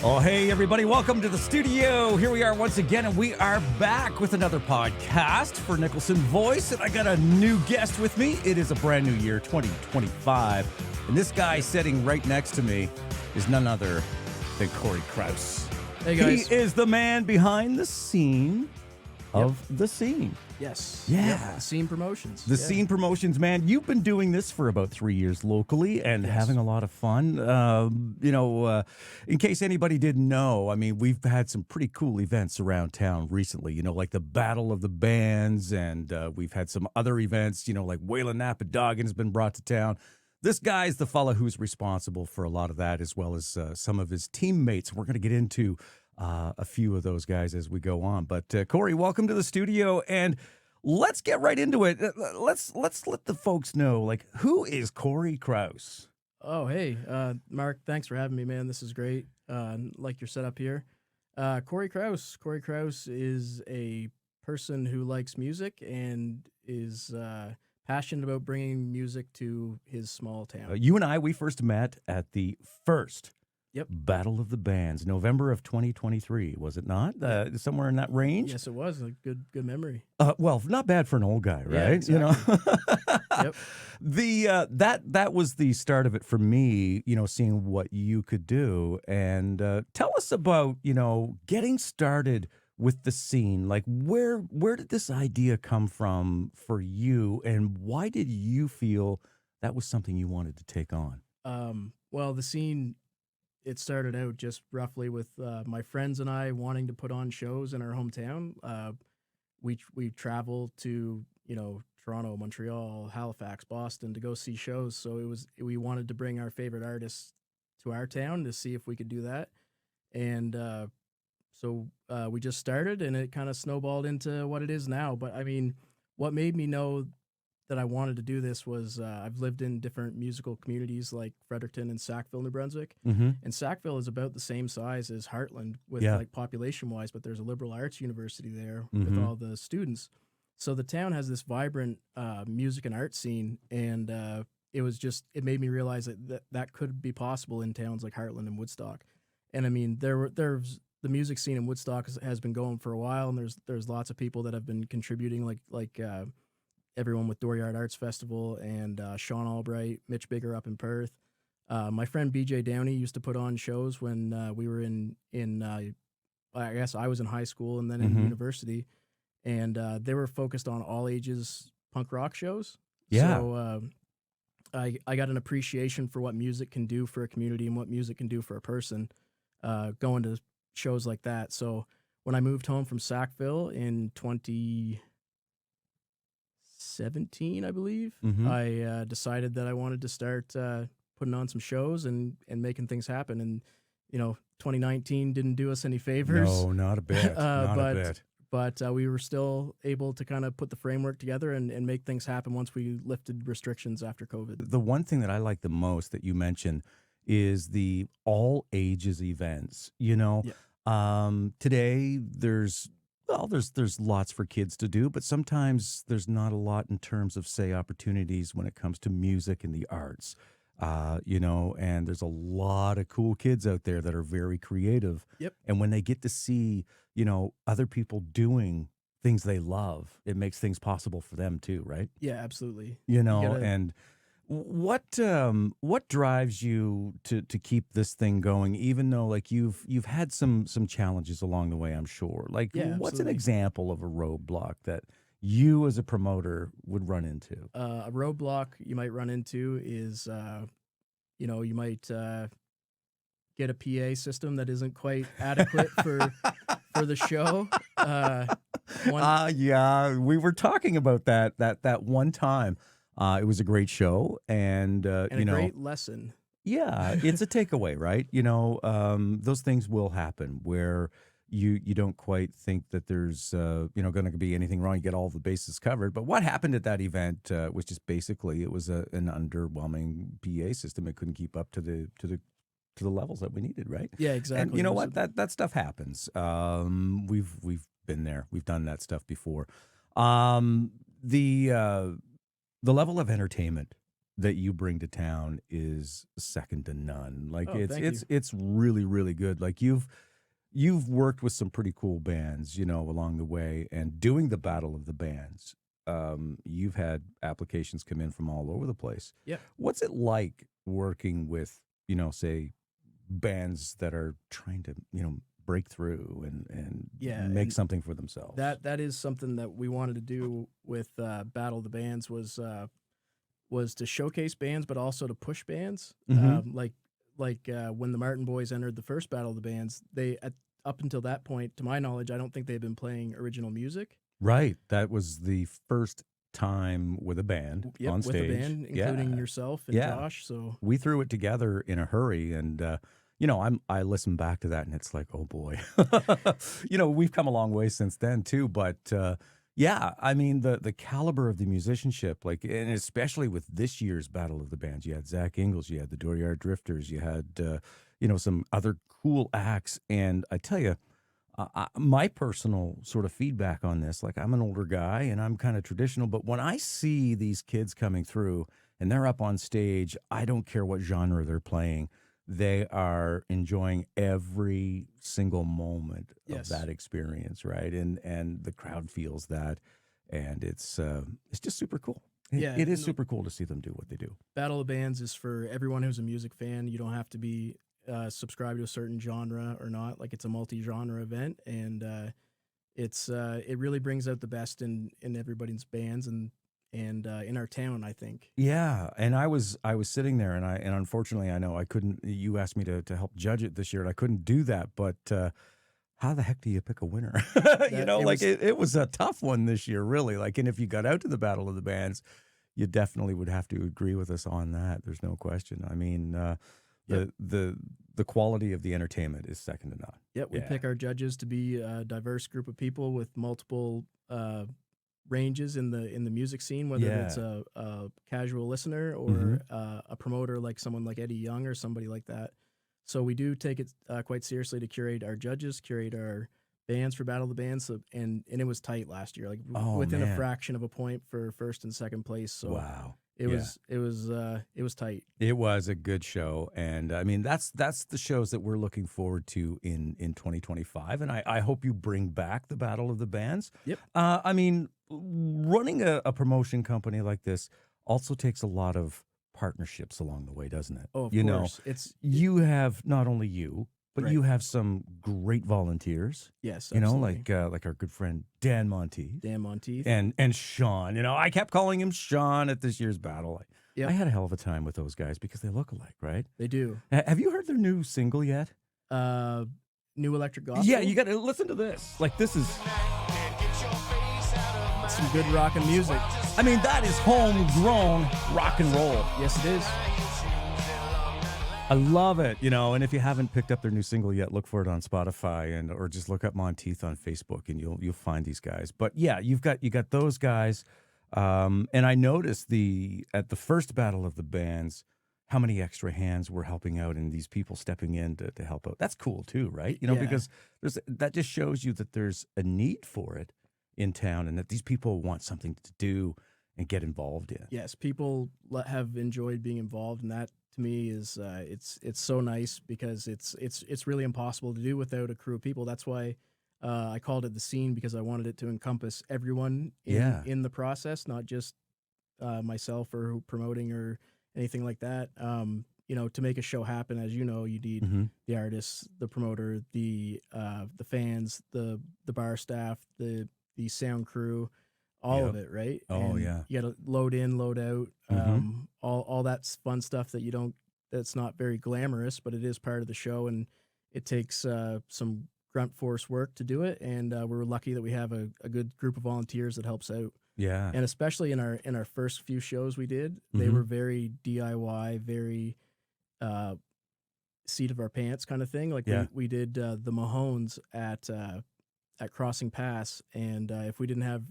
Oh, hey, everybody. Welcome to the studio. Here we are once again, and we are back with another podcast for Nicholson Voice. And I got a new guest with me. It is a brand new year, 2025. And this guy sitting right next to me is none other than Corey Crouse. Hey, guys. He is the man behind the scene of the scene. Yes. Yeah. Scene Promotions. The Scene Promotions, man. You've been doing this for about 3 years locally and having a lot of fun. In case anybody didn't know, I mean, we've had some pretty cool events around town recently, like the Battle of the Bands, and we've had some other events, like Wayland Napadogan has been brought to town. This guy's the fella who's responsible for a lot of that, as well as some of his teammates. We're going to get into a few of those guys as we go on. But Corey, welcome to the studio, and let's get right into it. Let's let the folks know, who is Corey Crouse? Oh, hey, Mark, thanks for having me, man. This is great. Like your setup here. Corey Crouse. Corey Crouse is a person who likes music and is passionate about bringing music to his small town. You and I, we first met at the first Yep. Battle of the Bands, November of 2023, was it not? Somewhere in that range? Yes, it was. A good memory. Well, not bad for an old guy, right? Yeah, exactly. Yep. That was the start of it for me, seeing what you could do. And tell us about, getting started with the scene. Like, where did this idea come from for you, and why did you feel that was something you wanted to take on? Well, the scene, it started out just roughly with my friends and I wanting to put on shows in our hometown. We traveled to Toronto, Montreal, Halifax, Boston to go see shows. So we wanted to bring our favorite artists to our town to see if we could do that. And so we just started, and it kind of snowballed into what it is now. But I mean, what made me know that I wanted to do this was I've lived in different musical communities like Fredericton and Sackville, New Brunswick. Mm-hmm. And Sackville is about the same size as Heartland with population-wise, but there's a liberal arts university there with all the students. So the town has this vibrant music and art scene, and it made me realize that could be possible in towns like Heartland and Woodstock. And I mean, there's the music scene in Woodstock has been going for a while, and there's lots of people that have been contributing, like everyone with Dooryard Arts Festival and Sean Albright, Mitch Bigger up in Perth. My friend BJ Downey used to put on shows when we were in I guess I was in high school and then in university, and they were focused on all ages punk rock shows. Yeah. So I got an appreciation for what music can do for a community and what music can do for a person going to shows like that. So when I moved home from Sackville in 2017, I believe, I decided that I wanted to start putting on some shows and making things happen. And 2019 didn't do us any favors. No, not a bit. A bit. But we were still able to kind of put the framework together and make things happen once we lifted restrictions after COVID. The one thing that I like the most that you mentioned is the all ages events. Today there's lots for kids to do, but sometimes there's not a lot in terms of, say, opportunities when it comes to music and the arts. And there's a lot of cool kids out there that are very creative. Yep. And when they get to see, other people doing things they love, it makes things possible for them too, right? Yeah, absolutely. And what drives you to keep this thing going, even though you've had some challenges along the way, I'm sure. What's an example of a roadblock that you as a promoter would run into? A roadblock you might run into is, you might get a PA system that isn't quite adequate for the show. Yeah, we were talking about that one time. It was a great show, and a great lesson. Yeah, it's a takeaway, right? Those things will happen where you don't quite think that there's going to be anything wrong. You get all the bases covered. But what happened at that event was just basically it was an underwhelming PA system. It couldn't keep up to the levels that we needed, right? Yeah, exactly. And you know what? That stuff happens. We've been there. We've done that stuff before. The level of entertainment that you bring to town is second to none. Like Oh, thank you. it's really really good. Like you've worked with some pretty cool bands, along the way, and doing the Battle of the Bands. You've had applications come in from all over the place. Yeah. What's it like working with, say, bands that are trying to, break through and Yeah, make and something for themselves? that is something that we wanted to do with Battle of the Bands was to showcase bands, but also to push bands. Hmm. When the Martin Boys entered the first Battle of the Bands, up until that point, to my knowledge, I don't think they'd been playing original music. Right. That was the first time with a band Yep, on with a stage. band, including Yeah. yourself and Yeah. Josh. So We threw it together in a hurry, and I listen back to that and it's like, oh boy. We've come a long way since then too, but yeah, I mean the caliber of the musicianship, like, and especially with this year's Battle of the Bands, you had Zach Ingles, you had the Dooryard Drifters, you had some other cool acts, and I tell you, my personal sort of feedback on this, like, I'm an older guy and I'm kind of traditional, but when I see these kids coming through and they're up on stage, I don't care what genre they're playing. They are enjoying every single moment of yes, that experience, right? And the crowd feels that, and it's just super cool. yeah. It is And super cool to see them do what they do. Battle of the Bands is for everyone who's a music fan. You don't have to be subscribed to a certain genre or not. Like, it's a multi-genre event, and it really brings out the best in everybody's bands and in our town, I think. Yeah, and I was sitting there, and unfortunately I know I couldn't. You asked me to help judge it this year, and I couldn't do that. But how the heck do you pick a winner? That it Like was it was a tough one this year, really. Like, and if you got out to the Battle of the Bands, you definitely would have to agree with us on that. There's no question. I mean, Yep. the quality of the entertainment is second to none. Yep, we Yeah. pick our judges to be a diverse group of people with multiple ranges in the music scene, whether it's Yeah. a casual listener or Hmm. a promoter like someone like Eddie Young or somebody like that. So we do take it quite seriously to curate our judges, curate our bands for Battle of the Bands, and it was tight last year, like Oh within a man. fraction of a point for first and second place. So Wow. it Yeah. was it was tight. It was a good show, and I mean that's the shows that we're looking forward to in 2025, and I hope you bring back the Battle of the Bands. Yep. I mean, running a promotion company like this also takes a lot of partnerships along the way, doesn't it? Oh, of You know, course. you have not only you, but Right. you have some great volunteers. Yes, Like absolutely. like our good friend Dan Monteith Dan Monteith. and Sean. I kept calling him Sean at this year's battle. I Yep, had a hell of a time with those guys because they look alike, right? they do. Have you heard their new single yet? Uh, New Electric Yeah, Gospel. you got to listen to this. Like, this is, Some good rockin' music. I mean, that is homegrown rock and roll. Yes, it is. I love it, and if you haven't picked up their new single yet, look for it on Spotify or just look up Monteith on Facebook and you'll find these guys. But yeah, you got those guys. And I noticed at the first Battle of the Bands, how many extra hands were helping out and these people stepping in to help out. That's cool too, right? Yeah. Because that just shows you that there's a need for it in town and that these people want something to do and get involved in. Yes, people have enjoyed being involved, and that to me is it's so nice because it's really impossible to do without a crew of people. That's why I called it the scene, because I wanted it to encompass everyone Yeah. in the process, not just myself or promoting or anything like that. To make a show happen, as you know, you need Hmm. the artists, the promoter, the fans, the bar staff, the sound crew, all of Yep. it, right? Oh, And yeah. you got to load in, load out, Mhm. all that fun stuff that's not very glamorous, but it is part of the show, and it takes some grunt force work to do it. And we're lucky that we have a good group of volunteers that helps out. Yeah. And especially in our first few shows we did, they Mhm. were very DIY, very uh, seat of our pants kind of thing. Like Yeah. we did the Mahones at Crossing Pass, and if we didn't have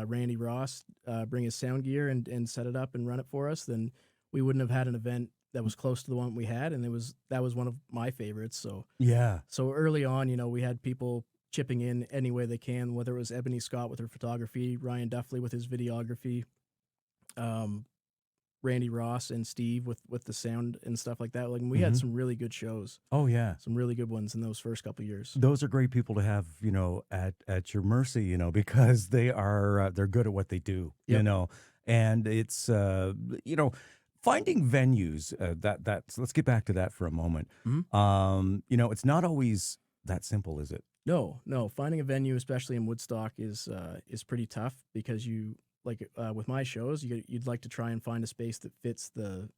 Randy Ross bring his sound gear and set it up and run it for us, then we wouldn't have had an event that was close to the one we had, and that was one of my favorites. Yeah. So early on, we had people chipping in any way they can, whether it was Ebony Scott with her photography, Ryan Duffley with his videography, um, Randy Ross and Steve with the sound and stuff like that. Like we Mm-hmm. had some really good shows, Oh yeah. some really good ones in those first couple of years. Those are great people to have, at your mercy, because they're good at what they do, Yep. and it's, finding venues, that's, let's get back to that for a moment. It's not always that simple, is it? No, finding a venue, especially in Woodstock, is pretty tough because with my shows, you'd like to try and find a space that fits the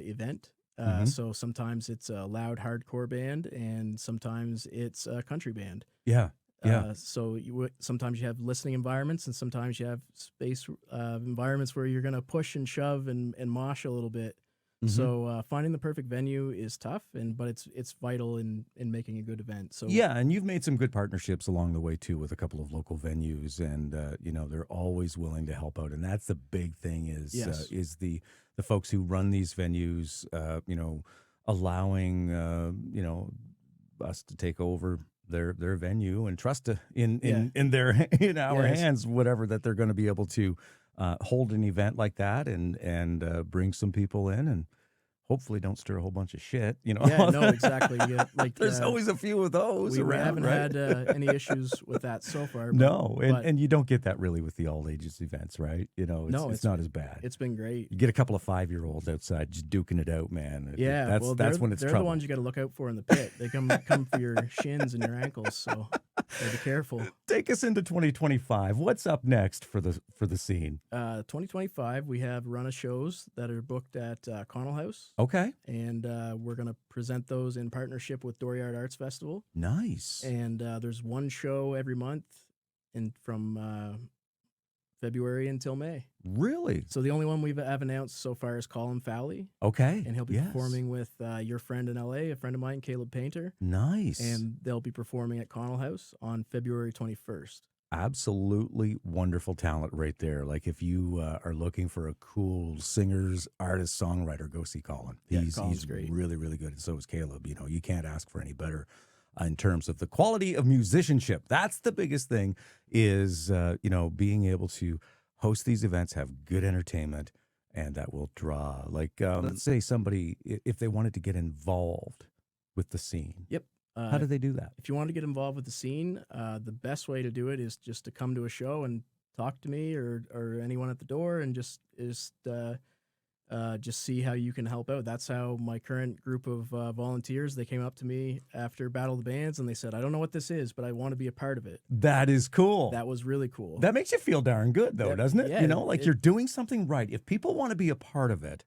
event. Mhm. So sometimes it's a loud hardcore band, and sometimes it's a country band. Yeah. Yeah. So sometimes you have listening environments, and sometimes you have space environments where you're going to push and shove and mosh a little bit. Mhm. So finding the perfect venue is tough, but it's vital in making a good event. So Yeah, and you've made some good partnerships along the way too with a couple of local venues, and they're always willing to help out, and that's the big thing Yes. is the folks who run these venues, allowing us to take over their venue and trust in their in our Yes. hands whatever that they're going to be able to hold an event like that and bring some people in and hopefully don't stir a whole bunch of shit. Yeah, no, exactly. Yeah, There's always a few of those we around, haven't right? had any issues with that so far. No, but and you don't get that really with the all ages events, right? No, it's not as bad. it's been great. You get a couple of 5-year-olds outside just duking it out, man. Yeah, that's when it's they're trouble. the ones you got to look out for in the pit. They come for your shins and your ankles, so be careful. Take us into 2025. What's up next for the scene? 2025, we have a run of shows that are booked at Connell House, Okay, and we're going to present those in partnership with Dooryard Arts Festival. nice. And there's one show every month, from February until May. Really? So the only one we have announced so far is Colin Fowley, Okay, and he'll be yes. performing with your friend in LA, a friend of mine, Caleb Painter, Nice. and they'll be performing at Connell House on February 21st. Absolutely wonderful talent right there. Like if you are looking for a cool singers, artist, songwriter, go see Colin. Yeah, He's Colin's great. really, really good. And so is Caleb. You can't ask for any better in terms of the quality of musicianship. That's the biggest thing is, being able to host these events, have good entertainment, and that will draw. Like, let's say somebody, if they wanted to get involved with the scene, Yep. how do they do that? If you want to get involved with the scene, the best way to do it is just to come to a show and talk to me or anyone at the door, and just see how you can help out. That's how my current group of volunteers, they came up to me after Battle of the Bands, and they said, I don't know what this is, but I want to be a part of it. That is cool. That was really cool. That makes you feel darn good, though, Yeah, doesn't it? yeah, You're doing something right. If people want to be a part of it,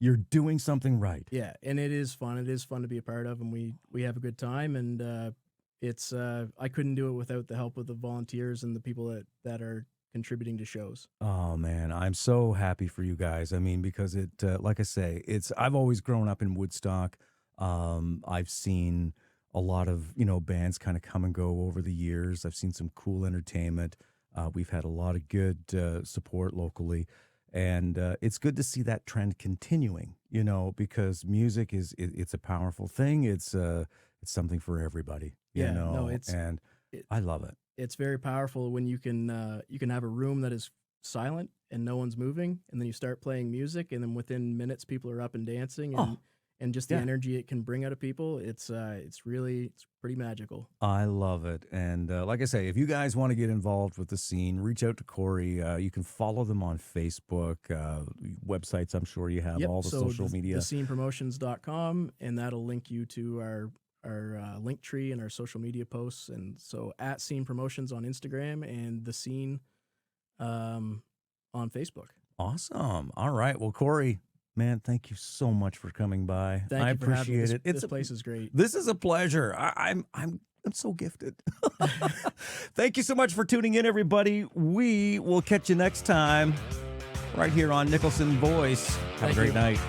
you're doing something right. Yeah, and it is fun. It is fun to be a part of, and we have a good time. And it's I couldn't do it without the help of the volunteers and the people that are contributing to shows. Oh man, I'm so happy for you guys. I mean, because it, like I say, I've always grown up in Woodstock. I've seen a lot of bands kind of come and go over the years. I've seen some cool entertainment. We've had a lot of good support locally. And it's good to see that trend continuing, because music it's a powerful thing. It's something for everybody, Yeah, no, and it- I love it. It's very powerful when you can have a room that is silent and no one's moving, and then you start playing music, and then within minutes people are up and dancing, and just the yeah. energy it can bring out of people. It's pretty magical. I love it. And like I say, if you guys want to get involved with the scene, reach out to Corey. You can follow them on Facebook, websites. I'm sure you have Yep, all the so social media. thescenepromotions.com, and that'll link you to our link tree and our social media posts. And so at Scene Promotions on Instagram and The Scene on Facebook. Awesome. All right. Well, Corey, man, thank you so much for coming by. Thank I you for having me. appreciate it. This place is great. This is a pleasure. I'm so gifted. Thank you so much for tuning in, everybody. We will catch you next time right here on Nicholson Voice. Have Thank a great you. night.